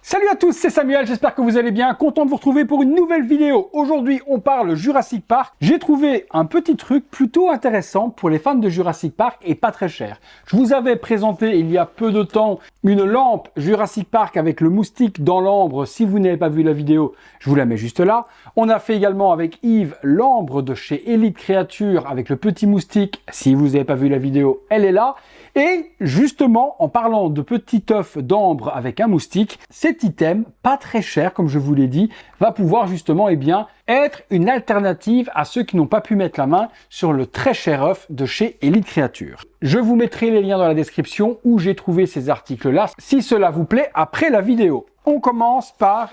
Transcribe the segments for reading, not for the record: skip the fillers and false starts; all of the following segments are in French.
Salut à tous, c'est Samuel, j'espère que vous allez bien, content de vous retrouver pour une nouvelle vidéo. Aujourd'hui, on parle Jurassic Park. J'ai trouvé un petit truc plutôt intéressant pour les fans de Jurassic Park et pas très cher. Je vous avais présenté il y a peu de temps une lampe Jurassic Park avec le moustique dans l'ambre. Si vous n'avez pas vu la vidéo, je vous la mets juste là. On a fait également avec Yves l'ambre de chez Elite Creature avec le petit moustique. Si vous n'avez pas vu la vidéo, elle est là. Et justement, en parlant de petit œuf d'ambre avec un moustique, cet item, pas très cher comme je vous l'ai dit, va pouvoir justement être une alternative à ceux qui n'ont pas pu mettre la main sur le très cher œuf de chez Elite Creature. Je vous mettrai les liens dans la description où j'ai trouvé ces articles-là, si cela vous plaît, après la vidéo. On commence par,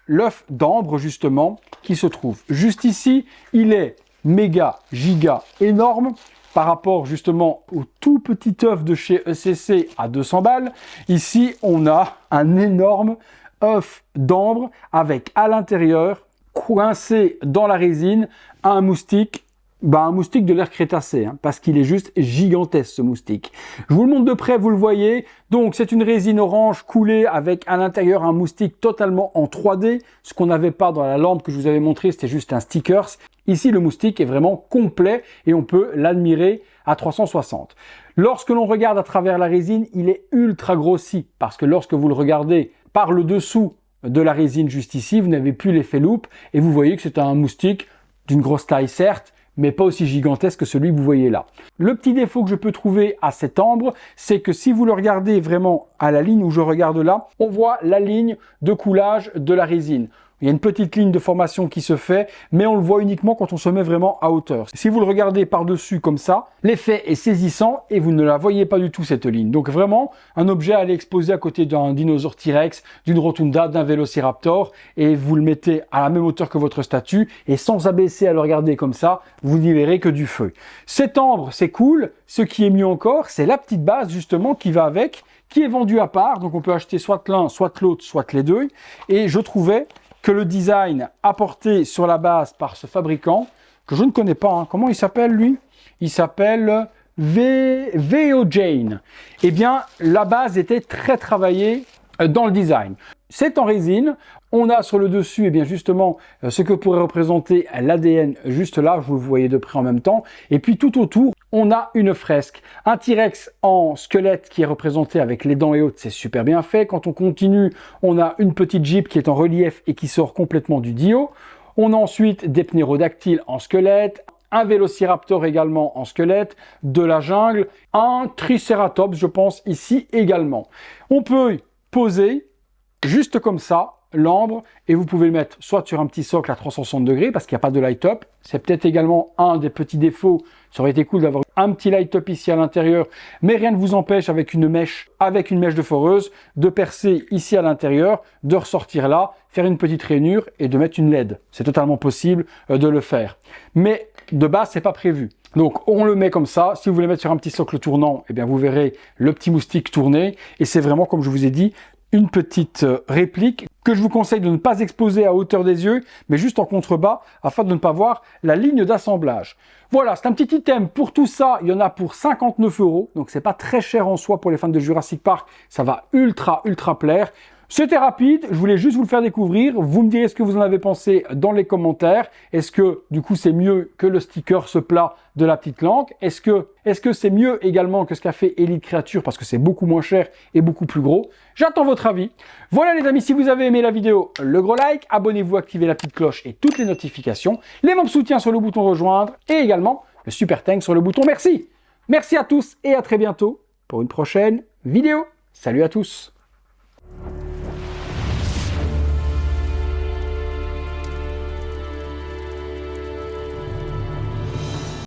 l'œuf d'ambre justement, qui se trouve juste ici. Il est méga, giga, énorme. Par rapport justement au tout petit œuf de chez ECC à 200 balles, ici on a un énorme œuf d'ambre avec à l'intérieur, coincé dans la résine, un moustique de l'ère Crétacé, parce qu'il est juste gigantesque ce moustique. Je vous le montre de près, vous le voyez. Donc c'est une résine orange coulée avec à l'intérieur un moustique totalement en 3D. Ce qu'on n'avait pas dans la lampe que je vous avais montré, c'était juste un stickers. Ici, le moustique est vraiment complet et on peut l'admirer à 360. Lorsque l'on regarde à travers la résine, il est ultra grossi parce que lorsque vous le regardez par le dessous de la résine juste ici, vous n'avez plus l'effet loupe et vous voyez que c'est un moustique d'une grosse taille certes, mais pas aussi gigantesque que celui que vous voyez là. Le petit défaut que je peux trouver à cet ambre, c'est que si vous le regardez vraiment à la ligne où je regarde là, on voit la ligne de coulage de la résine. Il y a une petite ligne de formation qui se fait, mais on le voit uniquement quand on se met vraiment à hauteur. Si vous le regardez par-dessus comme ça, l'effet est saisissant et vous ne la voyez pas du tout cette ligne. Donc vraiment, un objet à aller exposer à côté d'un dinosaure T-Rex, d'une rotunda, d'un vélociraptor, et vous le mettez à la même hauteur que votre statue, et sans abaisser à le regarder comme ça, vous n'y verrez que du feu. Cet ambre, c'est cool. Ce qui est mieux encore, c'est la petite base justement qui va avec, qui est vendue à part. Donc on peut acheter soit l'un, soit l'autre, soit les deux. Et je trouvais que le design apporté sur la base par ce fabricant, que je ne connais pas, comment il s'appelle lui? Il s'appelle VO-Jane. Eh bien, la base était très travaillée dans le design. C'est en résine. On a sur le dessus, justement, ce que pourrait représenter l'ADN juste là. Vous le voyez de près en même temps. Et puis tout autour, on a une fresque. Un T-Rex en squelette qui est représenté avec les dents et autres. C'est super bien fait. Quand on continue, on a une petite Jeep qui est en relief et qui sort complètement du Dio. On a ensuite des pnérodactyles en squelette. Un vélociraptor également en squelette, de la jungle, un tricératops, je pense, ici également. On peut poser juste comme ça l'ambre et vous pouvez le mettre soit sur un petit socle à 360 degrés parce qu'il n'y a pas de light-up. C'est peut-être également un des petits défauts. Ça aurait été cool d'avoir un petit light-up ici à l'intérieur, mais rien ne vous empêche avec une mèche de foreuse de percer ici à l'intérieur, de ressortir là, faire une petite rainure et de mettre une LED. C'est totalement possible de le faire. Mais de base, c'est pas prévu. Donc on le met comme ça. Si vous voulez mettre sur un petit socle tournant, vous verrez le petit moustique tourner. Et c'est vraiment, comme je vous ai dit, une petite réplique que je vous conseille de ne pas exposer à hauteur des yeux, mais juste en contrebas, afin de ne pas voir la ligne d'assemblage. Voilà, c'est un petit item. Pour tout ça, il y en a pour 59 €. Donc c'est pas très cher en soi pour les fans de Jurassic Park. Ça va ultra plaire. C'était rapide, je voulais juste vous le faire découvrir. Vous me direz ce que vous en avez pensé dans les commentaires. Est-ce que du coup c'est mieux que le sticker ce plat de la petite langue? Est-ce que c'est mieux également que ce qu'a fait Elite Creature parce que c'est beaucoup moins cher et beaucoup plus gros? J'attends votre avis. Voilà les amis, si vous avez aimé la vidéo, le gros like, abonnez-vous, activez la petite cloche et toutes les notifications, les membres soutien sur le bouton rejoindre et également le super thanks sur le bouton merci. Merci à tous et à très bientôt pour une prochaine vidéo. Salut à tous.